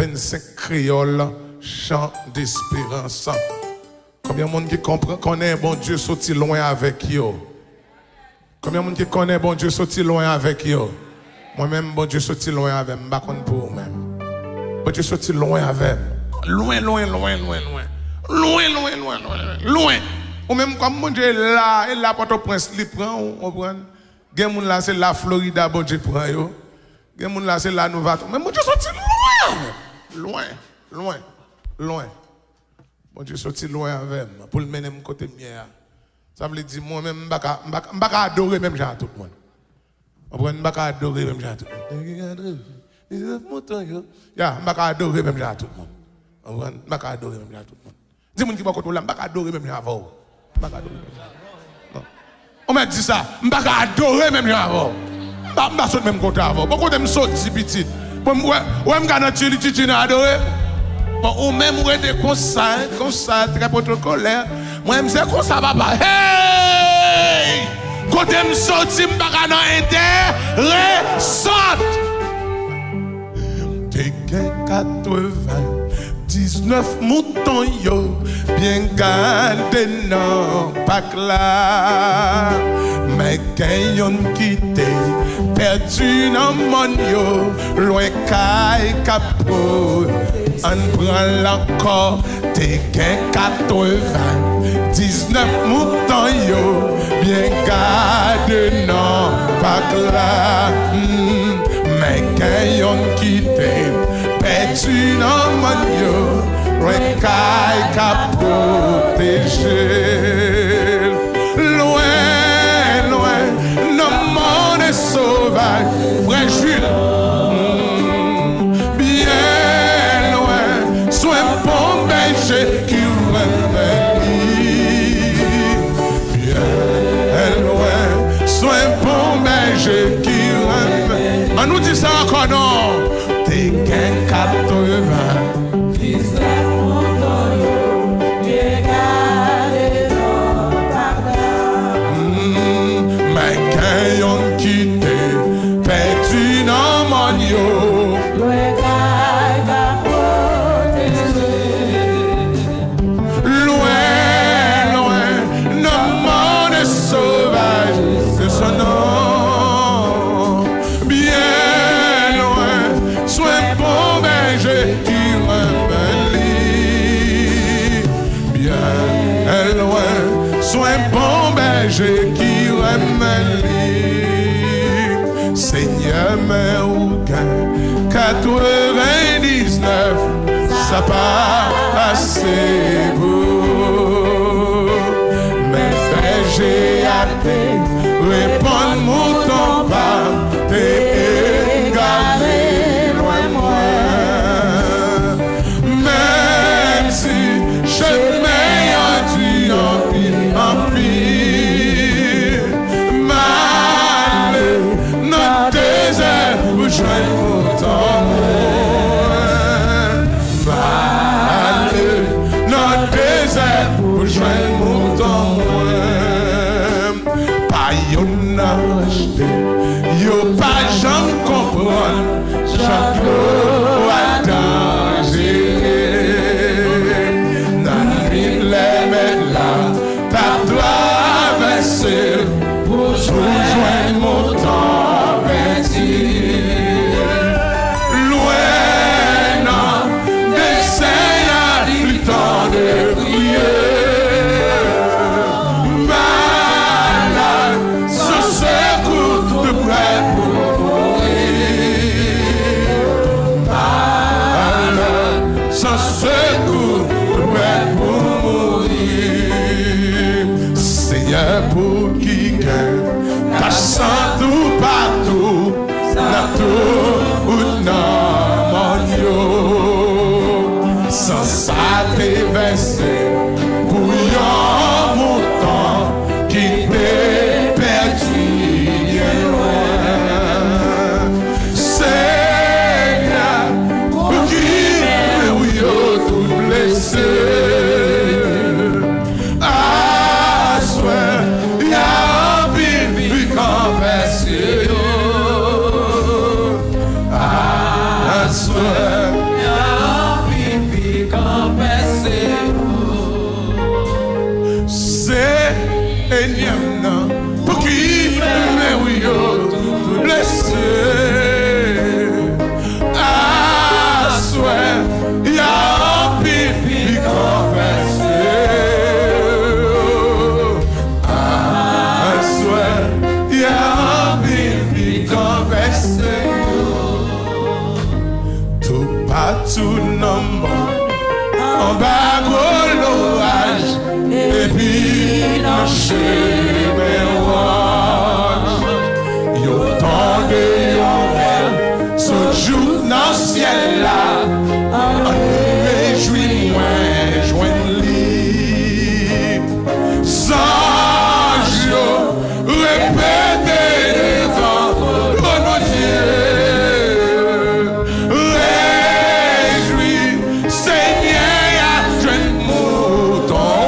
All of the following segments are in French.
25 créoles, chant d'espérance. Combien de monde qui comprend qu'on est bon Dieu sorti loin avec eux? Combien de monde qui connaît bon Dieu sorti loin avec eux? Moi-même, bon Dieu sorti loin avec moi, je ne pour vous-même. Bon Dieu sorti loin avec loin, loin, loin, loin, loin. Loin, loin, loin, loin, loin. Ou même comme mon Dieu est là, et là, Port-au-Prince, il prend, on prend. Gen là, c'est la Florida, bon Dieu prend yo. Gen là, c'est la Nouvelle. Mais mon Dieu sorti loin. Loin, loin, loin. Bon Dieu sorti loin avec moi, pour le mener mon côté mien. Ça veut dire, moi-même, je ne vais pas adorer même gens tout le monde. Je ne vais pas adorer même gens tout le monde. Je ne vais pas adorer même gens tout le monde. Je ne vais pas adorer même gens tout le monde. Dis-moi qui va côté là, je ne vais pas adorer même gens avant. Je ne vais pas adorer même gens. On m'a dit ça, je ne vais pas adorer même gens avant. Je ne vais pas sauter même côté avant. Pourquoi je me saute si petit? Ou je vais me adorer. Ou même où est comme ça, très protocolaire. Moi, je me dis comme ça, papa. Hey! Quand je me sorti, je me intéressante. T'es 99 moutons, yo, bien gardés, non, pas là. Mais quand yon quitté, perdu dans mon yo, loin caille capot. On prend l'encore, t'es 99 moutons, yo, bien gardés, non, pas là. Mais quand yon quitté, perdu dans mon yo, loin caille capot. Loin, loin, non, monde est sauvage, vrai Jules. Qui bien loin, sois bon berger qui remet. On nous dit ça encore non. T'es qu'un 80. Mais quand yon quitté, perdu dans mon yo. Qui remet Seigneur, mais où 99, ça pas assez beau. Mais j'ai hâte, répondre mouton pas, t'es égaré loin moi. Même si je mets en pile. Je vais pourtant notre désert pour joindre mon temps. Pas yon acheté, yo pas j'en comprends, chaque jour à danger. Dans l'île les mettre là, t'as traversé pour joindre mon temps. Pour qui gagne, cachant tout partout, n'a tout ou non, sans ça t'es versé, pour yon mouton qui t'est perdu bien loin. Seigneur, pour qui ou yon tout blessé. tout nom en bas l'orage et puis dans chemin yo tendé en verre ce jour dans ciel là on réjouit moins joindre lit sans jour répéter devant nos dieux réjouis Seigneur a jeune mouton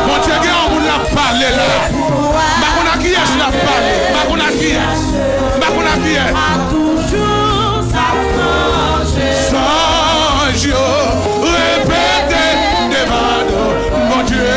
Mon Dieu, on vous l'a parlé là. Ma qui est la parlé. Ma qui est. A toujours sa frange. Sans répéter devant mon Dieu.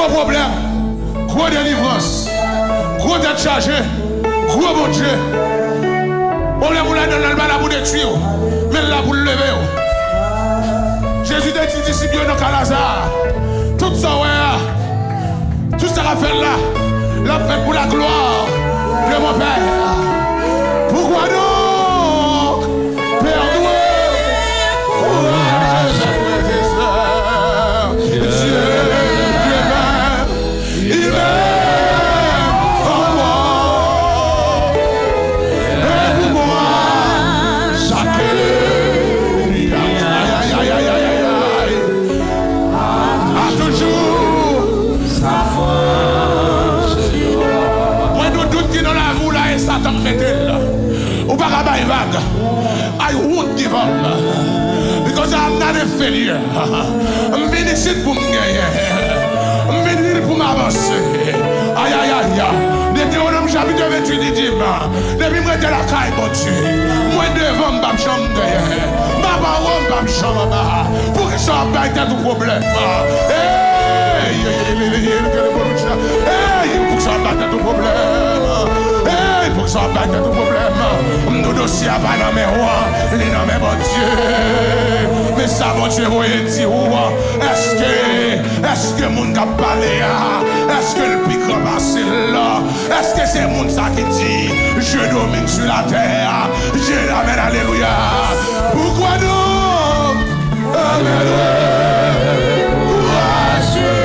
Gros problème, gros délivrance, gros d'être chargé, gros bon Dieu. Problème ou la donne là pour détruire, mais là pour le lever. Jésus a dit disciples dans Calazar. Tout ça, ouais, tout ça qu'a fait là, l'a fait pour la gloire de mon Père. Pourquoi donc, Père Dieu, courage, frères et sœurs, Dieu m'aime, il m'aime encore. Et pour moi, chacun, a toujours sa foi. Moi, nous doute qui dans la roue là et Satan fait-elle là. Ou pas qu'à bailler vague. I won't give up. Because I'm not a failure. I'm ici pour me gagner. I'm pour m'avancer. Aïe aïe aïe. Deutéronome chapitre 28 dit depuis moi de la caille mon Dieu. Moi devant ma chambre derrière. Ma parole ma chambre. Pour que ça baille tout problème. Hey, pour que ça baille tout problème. Pour que ça batte tout problème. Nous dossiers à pas dans mes rois, les dans mes bon Dieu. Mais ça, mon Dieu, vous dit, est-ce que mon cap parlé là? Est-ce que le pic repasse là? Est-ce que c'est mon ça qui dit, je domine sur la terre, je l'amène, alléluia. Pourquoi donc? Amen. Courageux.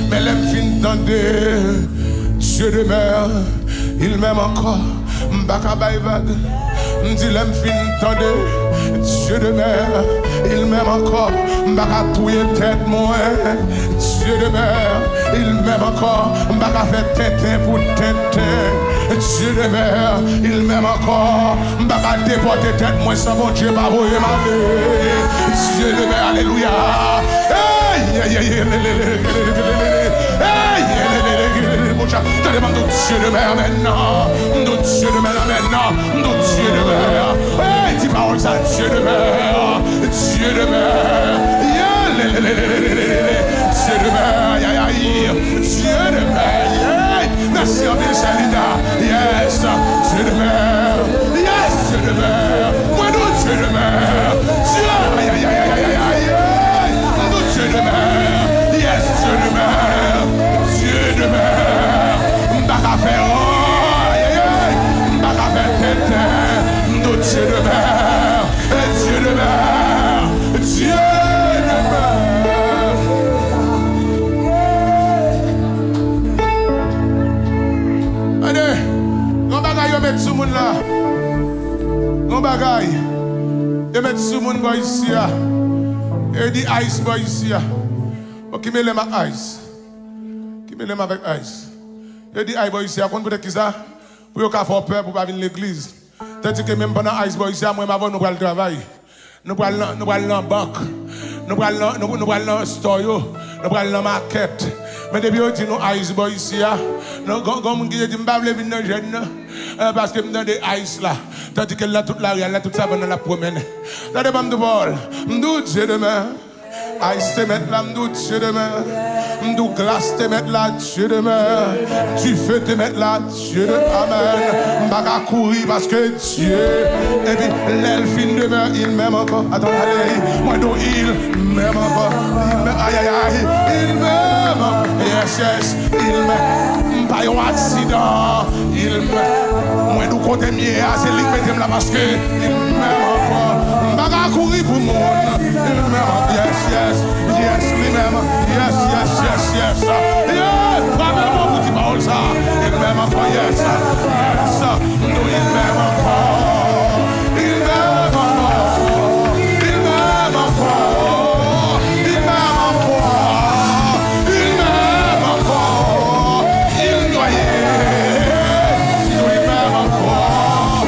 Mais l'aime fin tendez, Dieu de mer, il m'aime encore, m'baka bay vague. M'dit l'aime fin tendez, Dieu de mer, il m'aime encore, m'baka touyer tête moi. Dieu de mer, il m'aime encore, m'baka faire tintin pour tintin. Dieu de mer, il m'aime encore, m'baka déporter tête moi sans mon Dieu pas voyer ma vie. Dieu de mer, alléluia. Je demande au Dieu de mer maintenant, au Dieu de mer maintenant, au Dieu de mer. Hey, dis parole ça, Dieu de mer, Dieu de mer. Dieu de mer, Dieu de mer. Merci à Dieu, Salida. Yes, Dieu de mer. Yes, Dieu de mer. Moi, nous, Dieu de mer. Dieu, Dieu de mer, yes, Dieu de mer, Dieu de mer, m'baka faire m'baka faire tête, Dieu de mer, Dieu de mer, Dieu de mer. Allez, on bagaille on met tout le monde là, on bagaille, on met tout le monde ici là. Et dit ice boy ici. Qui me l'aime avec ice. Qui me l'aime avec ice. Et dit ice boy ici. Quand vous êtes qui ça? Pour vous faire peur pour pas venir à l'église. Tandis que même pendant ice boy ici, moi avant nous allons travailler. Nous allons dans la banque. Nous allons dans le store. Nous allons dans la market. Mais depuis on dit nous ice boy ici. Comme qui dit m'pas venir dans jeune. Parce que dans des ice là. Tandis que là toute la rue là toute ça va dans la promène. Là devant de bol. M'dou Dieu demain. Ice te mettre là, m'dou Dieu demain. M'dou glace te mettre là, Dieu demain. Du feu te mettre là, Dieu demain. Amen. M'baka courir parce que Dieu. Et puis l'elfine demeure, il m'aime encore. Attends, allez, moi d'où il m'aime encore. Il m'aime, aïe aïe aïe, il m'aime. Yes, yes, il m'aime. Pas un accident, il m'aime. Moi d'où côté mieux, c'est lui qui m'aime là parce que il m'aime encore. M'baka courir pour moi. Il m'aime, yes, yes, yes, il m'aime. Yes, yes, yes, yes. Yeah, probablement vous dites pas ça. Il m'aime encore, yes, yes. Nous, il m'aime encore. Il m'aime encore. Il m'aime encore. Il m'aime encore. Il m'aime encore. Il noyait. Nous, il m'aime encore.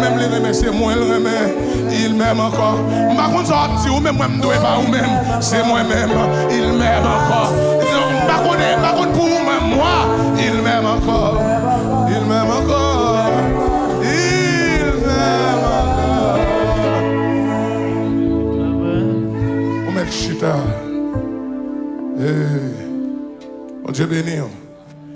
même les remet, c'est moi le remet. Il m'aime encore. Par contre, sorti ou même moi me dois pas ou même. C'est moi-même. Il m'aime encore. Par contre pour moi, il m'aime encore.